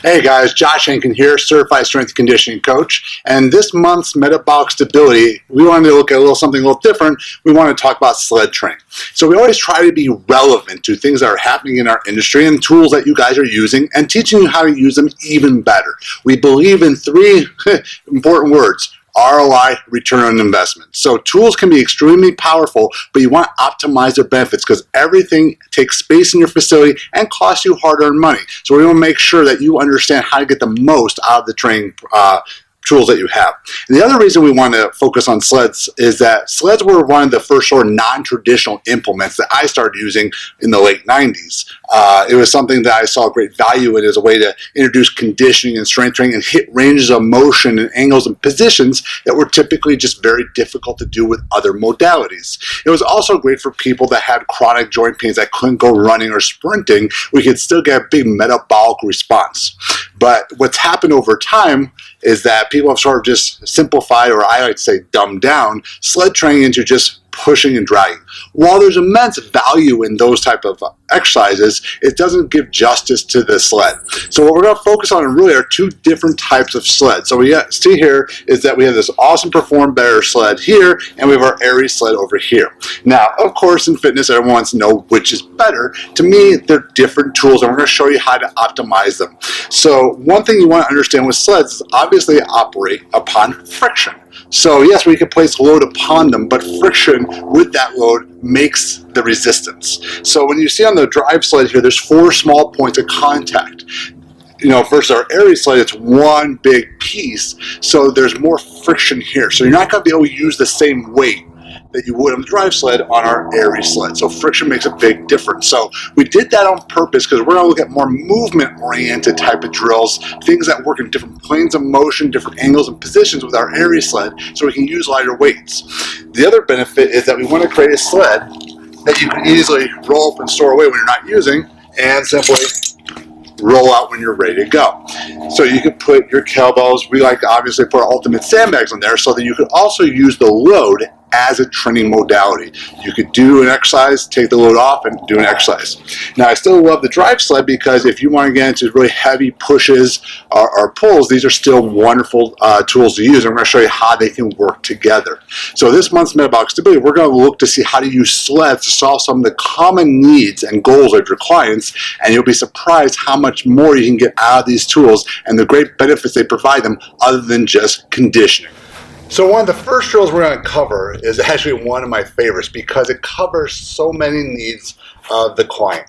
Hey guys, Josh Hankin here, Certified Strength and Conditioning Coach. And this month's Metabolic Stability, we wanted to look at something a little different. We want to talk about sled training. So we always try to be relevant to things that are happening in our industry and tools that you guys are using and teaching you how to use them even better. We believe in three important words: ROI, return on investment. So tools can be extremely powerful, but you want to optimize their benefits because everything takes space in your facility and costs you hard-earned money. So we want to make sure that you understand how to get the most out of the training tools that you have. And the other reason we want to focus on sleds is that sleds were one of the first sort of non-traditional implements that I started using in the late 90s. It was something that I saw great value in as a way to introduce conditioning and strength training and hit ranges of motion and angles and positions that were typically just very difficult to do with other modalities. It was also great for people that had chronic joint pains that couldn't go running or sprinting. We could still get a big metabolic response. But what's happened over time is that people have sort of just simplified, or I like to say dumbed down, sled training into just pushing and dragging. While there's immense value in those type of exercises, it doesn't give justice to the sled. So what we're going to focus on really are two different types of sleds. So we see here is that we have this awesome Perform Better sled here, and we have our Airy sled over here. Now, of course, in fitness, everyone wants to know which is better. To me, they're different tools, and we're going to show you how to optimize them. So one thing you want to understand with sleds is obviously they operate upon friction. So yes, we can place load upon them, but friction with that load makes the resistance. So when you see on the drive sled here, there's 4 small points of contact. Versus our Airy sled, it's one big piece, so there's more friction here. So you're not going to be able to use the same weight that you would on the drive sled on our Airy sled. So friction makes a big difference. So we did that on purpose because we're going to look at more movement-oriented type of drills, things that work in different planes of motion, different angles and positions with our Airy sled, so we can use lighter weights. The other benefit is that we want to create a sled that you can easily roll up and store away when you're not using, and simply roll out when you're ready to go. So you could put your kettlebells, we like to obviously put our ultimate sandbags on there so that you could also use the load as a training modality. You could do an exercise, take the load off, and do an exercise. Now, I still love the drive sled because if you want to get into really heavy pushes or pulls, these are still wonderful tools to use. I'm going to show you how they can work together. So this month's Metabolic Stability, we're going to look to see how to use sleds to solve some of the common needs and goals of your clients, and you'll be surprised how much more you can get out of these tools and the great benefits they provide them other than just conditioning. So one of the first drills we're going to cover is actually one of my favorites because it covers so many needs of the client.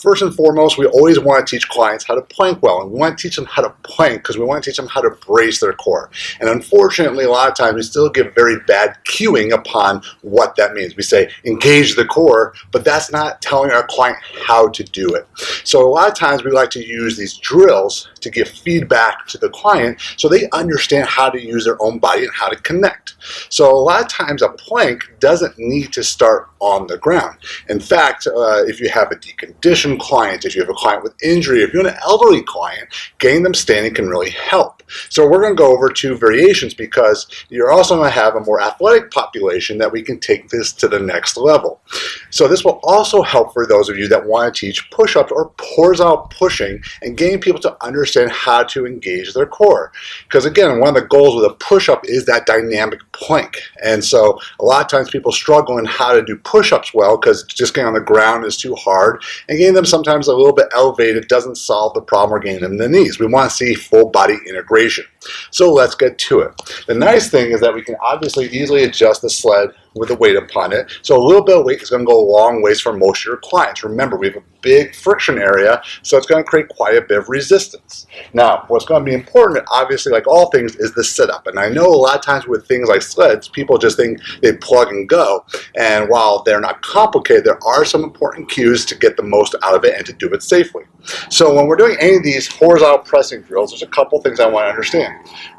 First and foremost, we always want to teach clients how to plank well, and we want to teach them how to plank because we want to teach them how to brace their core. And unfortunately, a lot of times we still give very bad cueing upon what that means. We say engage the core, but that's not telling our client how to do it. So a lot of times we like to use these drills to give feedback to the client so they understand how to use their own body and how to connect. So a lot of times a plank doesn't need to start on the ground. In fact, if you have a deconditioned client, if you have a client with injury, if you have an elderly client, getting them standing can really help. So we're going to go over 2 variations because you're also going to have a more athletic population that we can take this to the next level. So this will also help for those of you that want to teach push-ups or horizontal pushing and getting people to understand how to engage their core. Because again, one of the goals with a push-up is that dynamic plank. And so a lot of times people struggle in how to do push-ups well because just getting on the ground is too hard, and getting them sometimes a little bit elevated doesn't solve the problem or getting them in the knees. We want to see full body integration. So let's get to it. The nice thing is that we can obviously easily adjust the sled with a weight upon it. So a little bit of weight is going to go a long ways for most of your clients. Remember, we have a big friction area, so it's going to create quite a bit of resistance. Now, what's going to be important, obviously, like all things, is the setup. And I know a lot of times with things like sleds, people just think they plug and go. And while they're not complicated, there are some important cues to get the most out of it and to do it safely. So when we're doing any of these horizontal pressing drills, there's a couple things I want to understand.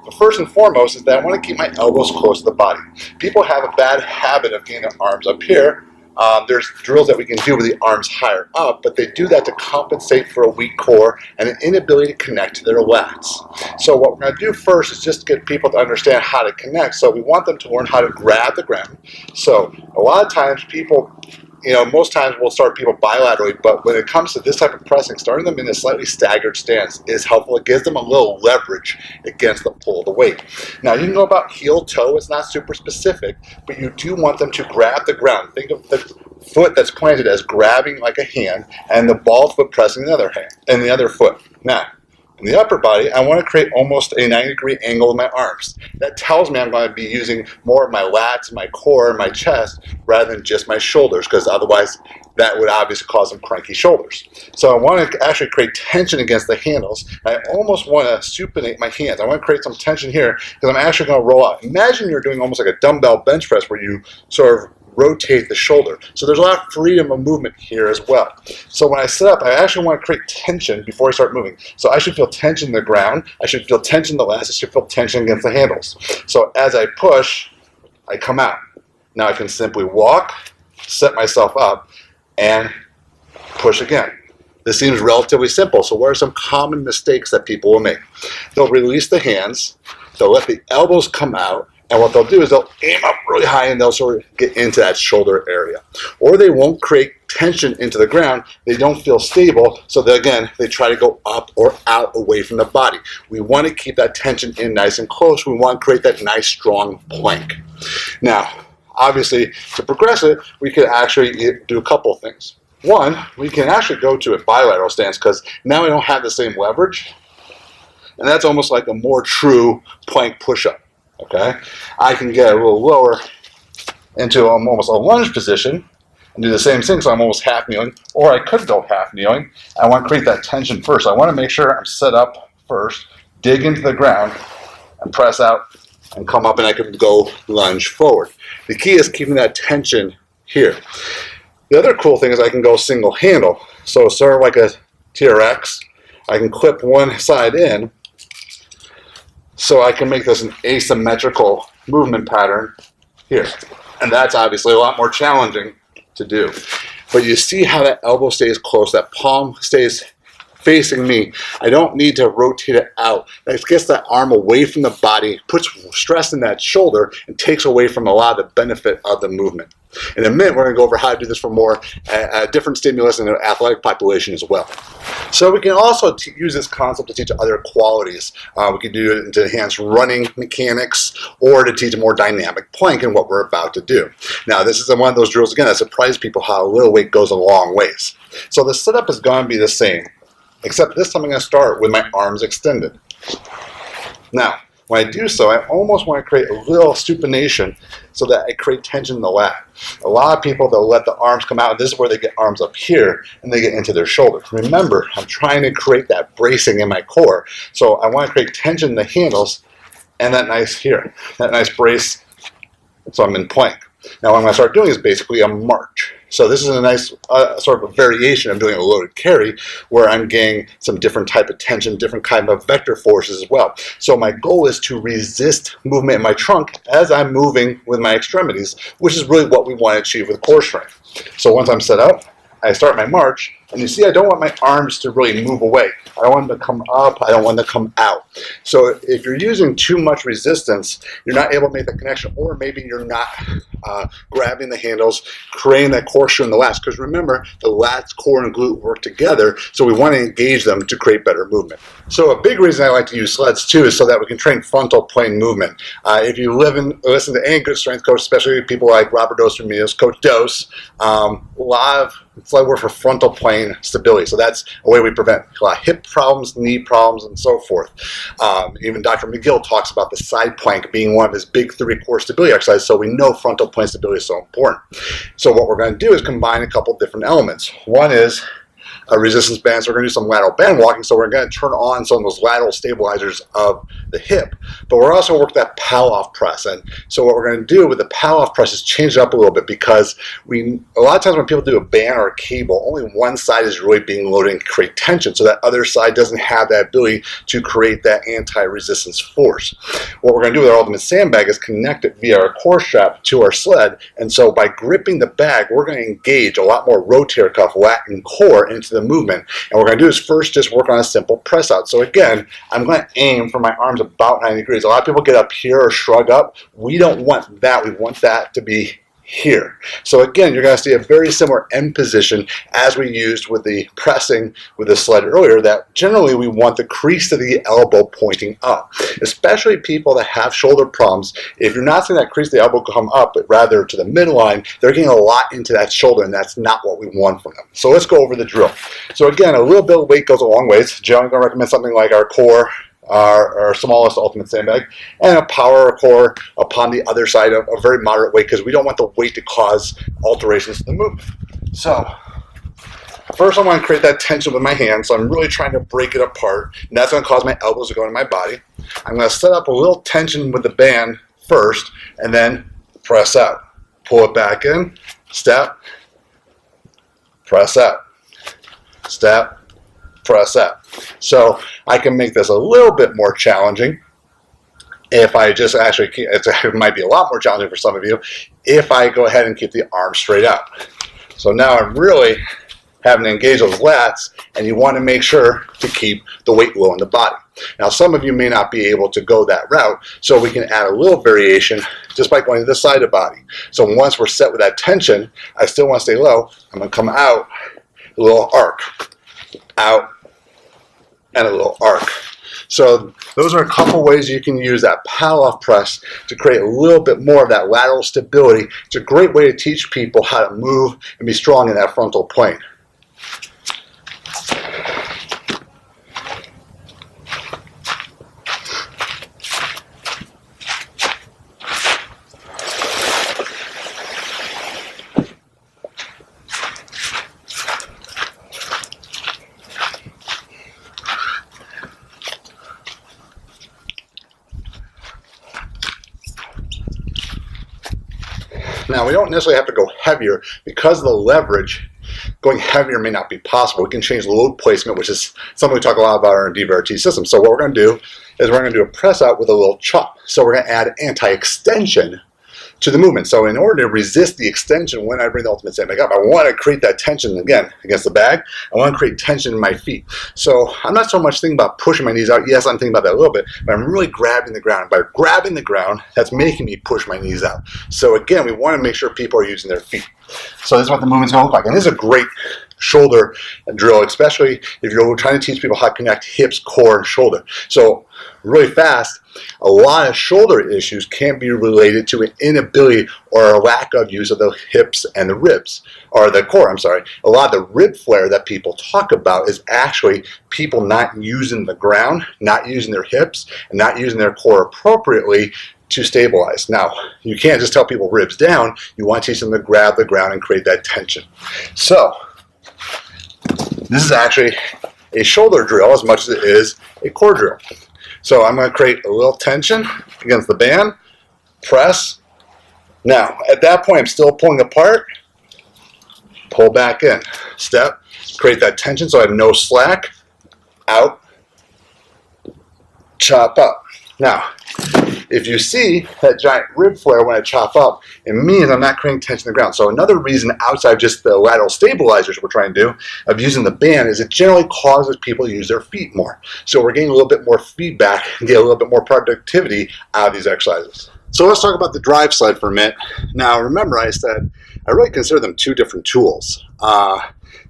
The first and foremost is that I want to keep my elbows close to the body. People have a bad habit of getting their arms up here. There's drills that we can do with the arms higher up, but they do that to compensate for a weak core and an inability to connect to their lats. So what we're going to do first is just get people to understand how to connect. So we want them to learn how to grab the ground. So a lot of times people most times we'll start people bilaterally, but when it comes to this type of pressing, starting them in a slightly staggered stance is helpful. It gives them a little leverage against the pull of the weight. Now, you can go about heel toe. It's not super specific, but you do want them to grab the ground. Think of the foot that's planted as grabbing like a hand, and the ball foot pressing the other hand and the other foot. Now, in the upper body, I want to create almost a 90-degree angle in my arms. That tells me I'm going to be using more of my lats, my core, and my chest rather than just my shoulders, because otherwise that would obviously cause some cranky shoulders. So I want to actually create tension against the handles. I almost want to supinate my hands. I want to create some tension here because I'm actually going to roll out. Imagine you're doing almost like a dumbbell bench press where you sort of rotate the shoulder. So there's a lot of freedom of movement here as well. So when I sit up, I actually want to create tension before I start moving. So I should feel tension in the ground. I should feel tension in the lats. I should feel tension against the handles. So as I push, I come out. Now I can simply walk, set myself up, and push again. This seems relatively simple. So what are some common mistakes that people will make? They'll release the hands. They'll let the elbows come out. And what they'll do is they'll aim up really high and they'll sort of get into that shoulder area. Or they won't create tension into the ground. They don't feel stable. So again, they try to go up or out away from the body. We want to keep that tension in nice and close. We want to create that nice strong plank. Now, obviously, to progress it, we could actually do a couple of things. One, we can actually go to a bilateral stance because now we don't have the same leverage. And that's almost like a more true plank push-up. Okay, I can get a little lower into almost a lunge position and do the same thing, so I'm almost half kneeling, or I could go half kneeling. I want to create that tension first. I want to make sure I'm set up first, dig into the ground, and press out and come up, and I can go lunge forward. The key is keeping that tension here. The other cool thing is I can go single handle. So sort of like a TRX, I can clip one side in, so I can make this an asymmetrical movement pattern here. And that's obviously a lot more challenging to do. But you see how that elbow stays close, that palm stays facing me. I don't need to rotate it out. That gets that arm away from the body, puts stress in that shoulder, and takes away from a lot of the benefit of the movement. In a minute, we're going to go over how to do this for more different stimulus in the athletic population as well. So we can also use this concept to teach other qualities. We can do it to enhance running mechanics or to teach a more dynamic plank in what we're about to do. Now, this is one of those drills, again, that surprise people how a little weight goes a long ways. So the setup is going to be the same, except this time I'm going to start with my arms extended. Now, when I do so, I almost want to create a little supination so that I create tension in the lat. A lot of people, they'll let the arms come out, and this is where they get arms up here, and they get into their shoulders. Remember, I'm trying to create that bracing in my core. So I want to create tension in the handles and that nice here, that nice brace, so I'm in plank. Now what I'm going to start doing is basically a march. So this is a nice sort of a variation of doing a loaded carry where I'm getting some different type of tension, different kind of vector forces as well. So my goal is to resist movement in my trunk as I'm moving with my extremities, which is really what we want to achieve with core strength. So once I'm set up, I start my march, and you see I don't want my arms to really move away. I don't want them to come up, I don't want them to come out. So if you're using too much resistance, you're not able to make that connection, or maybe you're not grabbing the handles, creating that core strength in the lats, because remember, the lats, core, and glute work together, so we want to engage them to create better movement. So a big reason I like to use sleds too is so that we can train frontal plane movement. If you listen to any good strength coach, especially people like Robert Dose-Ramirez, Coach Dose, a lot of sled work for frontal plane stability. So that's a way we prevent a lot of hip problems, knee problems, and so forth. Even Dr. McGill talks about the side plank being one of his big 3 core stability exercises, so we know frontal plane stability is so important. So what we're going to do is combine a couple different elements. One is a resistance band, so we're going to do some lateral band walking, so we're going to turn on some of those lateral stabilizers of the hip. But we're also working that pow-off press, and so what we're going to do with the pow-off press is change it up a little bit, because a lot of times when people do a band or a cable, only one side is really being loaded and create tension, so that other side doesn't have that ability to create that anti-resistance force. What we're going to do with our ultimate sandbag is connect it via our core strap to our sled, and so by gripping the bag, we're going to engage a lot more rotator cuff, lat, and core into the movement. And what we're going to do is first just work on a simple press out. So again, I'm going to aim for my arms about 90 degrees. A lot of people get up here or shrug up. We don't want that. We want that to be here. So again, you're going to see a very similar end position as we used with the pressing with the sled earlier, that generally we want the crease of the elbow pointing up. Especially people that have shoulder problems, if you're not seeing that crease of the elbow come up, but rather to the midline, they're getting a lot into that shoulder, and that's not what we want from them. So let's go over the drill. So again, a little bit of weight goes a long ways. Generally, I'm going to recommend something like our core, our smallest ultimate sandbag, and a power core upon the other side of a very moderate weight, because we don't want the weight to cause alterations to the movement. So first I want to create that tension with my hand, so I'm really trying to break it apart, and that's going to cause my elbows to go into my body. I'm going to set up a little tension with the band first, and then press out. Pull it back in, step, press out, step, press out. So I can make this a little bit more challenging if I just actually keep, it might be a lot more challenging for some of you if I go ahead and keep the arm straight out. So now I'm really having to engage those lats, and you want to make sure to keep the weight low in the body. Now some of you may not be able to go that route, so we can add a little variation just by going to this side of the body. So once we're set with that tension, I still want to stay low. I'm going to come out, a little arc, out, and a little arc. So those are a couple ways you can use that paddle off press to create a little bit more of that lateral stability. It's a great way to teach people how to move and be strong in that frontal plane. Now, we don't necessarily have to go heavier because of the leverage. Going heavier may not be possible. We can change load placement, which is something we talk a lot about in our DVRT system. So what we're going to do is we're going to do a press out with a little chop. So we're going to add anti-extension to the movement. So in order to resist the extension when I bring the ultimate sandbag up, I want to create that tension again against the bag. I want to create tension in my feet. So I'm not so much thinking about pushing my knees out. Yes, I'm thinking about that a little bit, but I'm really grabbing the ground. By grabbing the ground, that's making me push my knees out. So again, we want to make sure people are using their feet. So this is what the movement's going to look like. And this is a great shoulder drill, especially if you're trying to teach people how to connect hips, core, and shoulder. So really fast, a lot of shoulder issues can be related to an inability or a lack of use of the hips and the ribs, or the core, I'm sorry. A lot of the rib flare that people talk about is actually people not using the ground, not using their hips, and not using their core appropriately to stabilize. Now, you can't just tell people ribs down. You want to teach them to grab the ground and create that tension. So this is actually a shoulder drill as much as it is a core drill. So I'm going to create a little tension against the band, press. Now, at that point, I'm still pulling apart, pull back in, step, create that tension so I have no slack, out, chop up. Now, if you see that giant rib flare when I chop up, it means I'm not creating tension on the ground. So another reason outside just the lateral stabilizers we're trying to do of using the band is it generally causes people to use their feet more. So we're getting a little bit more feedback and get a little bit more productivity out of these exercises. So let's talk about the drive sled for a minute. Now remember I said I really consider them two different tools.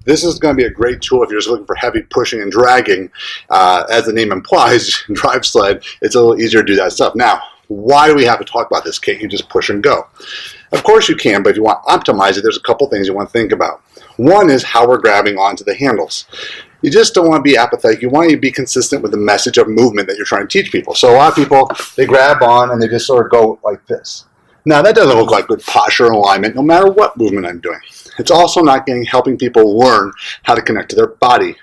This is going to be a great tool if you're just looking for heavy pushing and dragging. As the name implies, drive sled, it's a little easier to do that stuff. Now, why do we have to talk about this? Can't you just push and go? Of course you can, but if you want to optimize it, there's a couple things you want to think about. One is how we're grabbing onto the handles. You just don't want to be apathetic. You want to be consistent with the message of movement that you're trying to teach people. So a lot of people, they grab on and they just sort of go like this. Now that doesn't look like good posture and alignment no matter what movement I'm doing. It's also not helping people learn how to connect to their body.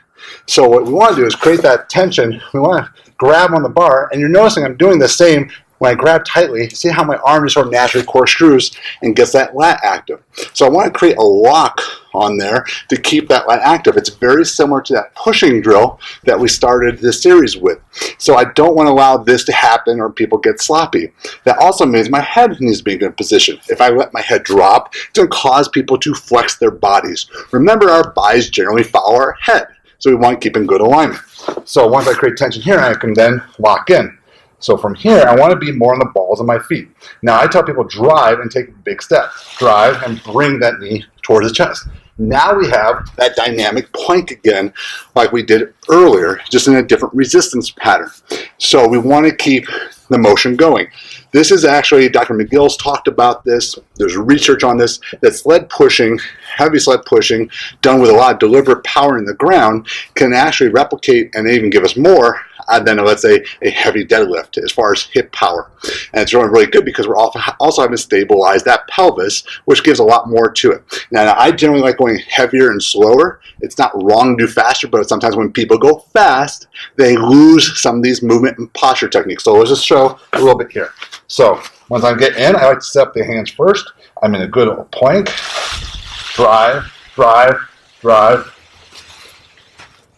So what we want to do is create that tension. We want to grab on the bar, and you're noticing I'm doing the same when I grab tightly. See how my arm just sort of naturally corkscrews and gets that lat active. So I want to create a lock on there to keep that lat active. It's very similar to that pushing drill that we started this series with. So I don't want to allow this to happen or people get sloppy. That also means my head needs to be in a good position. If I let my head drop, it's going to cause people to flex their bodies. Remember, our bodies generally follow our head. So we want to keep in good alignment. So once I create tension here, I can then lock in. So from here, I want to be more on the balls of my feet. Now, I tell people drive and take big steps. Drive and bring that knee towards the chest. Now we have that dynamic plank again, like we did earlier, just in a different resistance pattern. So we want to keep the motion going. This is actually, Dr. McGill's talked about this. There's research on this, that sled pushing, heavy sled pushing, done with a lot of deliberate power in the ground, can actually replicate and even give us more than, let's say, a heavy deadlift as far as hip power. And it's really good because we're also having to stabilize that pelvis, which gives a lot more to it. Now, I generally like going heavier and slower. It's not wrong to do faster, but sometimes when people go fast, they lose some of these movement and posture techniques. So let's just show a little bit here. So once I get in, I like to set up the hands first. I'm in a good old plank. Drive, drive, drive.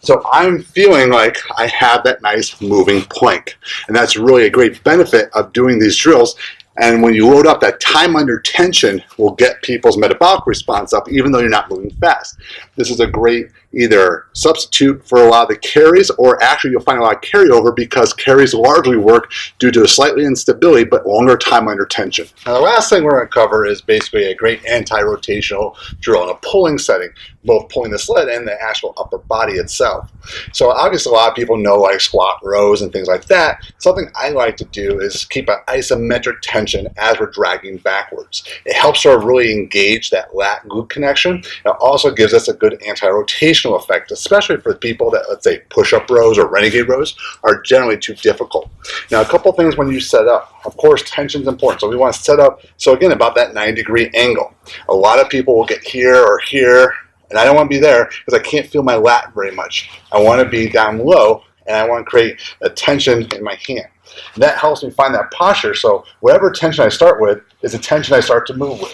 So I'm feeling like I have that nice moving plank. And that's really a great benefit of doing these drills. And when you load up, that time under tension will get people's metabolic response up, even though you're not moving fast. This is a great either substitute for a lot of the carries, or actually you'll find a lot of carryover because carries largely work due to a slightly instability but longer time under tension. Now, the last thing we're going to cover is basically a great anti-rotational drill in a pulling setting, both pulling the sled and the actual upper body itself. So obviously a lot of people know like squat rows and things like that. Something I like to do is keep an isometric tension as we're dragging backwards. It helps sort of really engage that lat glute connection. It also gives us a good anti-rotational effect, especially for people that, let's say, push-up rows or renegade rows are generally too difficult. Now, a couple things when you set up. Of course, tension is important. So we want to set up, so again, about that 90-degree angle. A lot of people will get here or here, and I don't want to be there because I can't feel my lat very much. I want to be down low, and I want to create a tension in my hand. And that helps me find that posture, so whatever tension I start with is the tension I start to move with.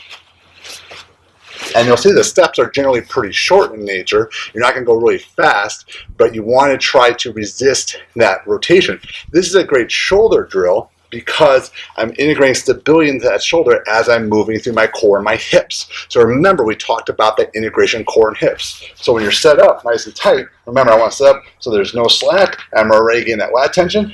And you'll see the steps are generally pretty short in nature. You're not going to go really fast, but you want to try to resist that rotation. This is a great shoulder drill because I'm integrating stability into that shoulder as I'm moving through my core and my hips. So remember, we talked about that integration core and hips. So when you're set up nice and tight, remember I want to set up so there's no slack. I'm already getting that lat tension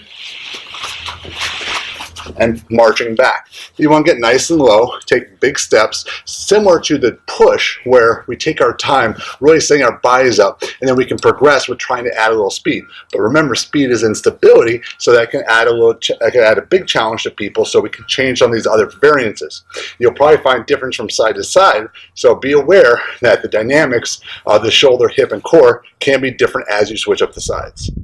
and marching back. You want to get nice and low, take big steps, similar to the push where we take our time, really setting our bodies up, and then we can progress with trying to add a little speed. But remember, speed is instability, so that can add a big challenge to people, so we can change some of these other variances. You'll probably find difference from side to side, so be aware that the dynamics of the shoulder, hip, and core can be different as you switch up the sides.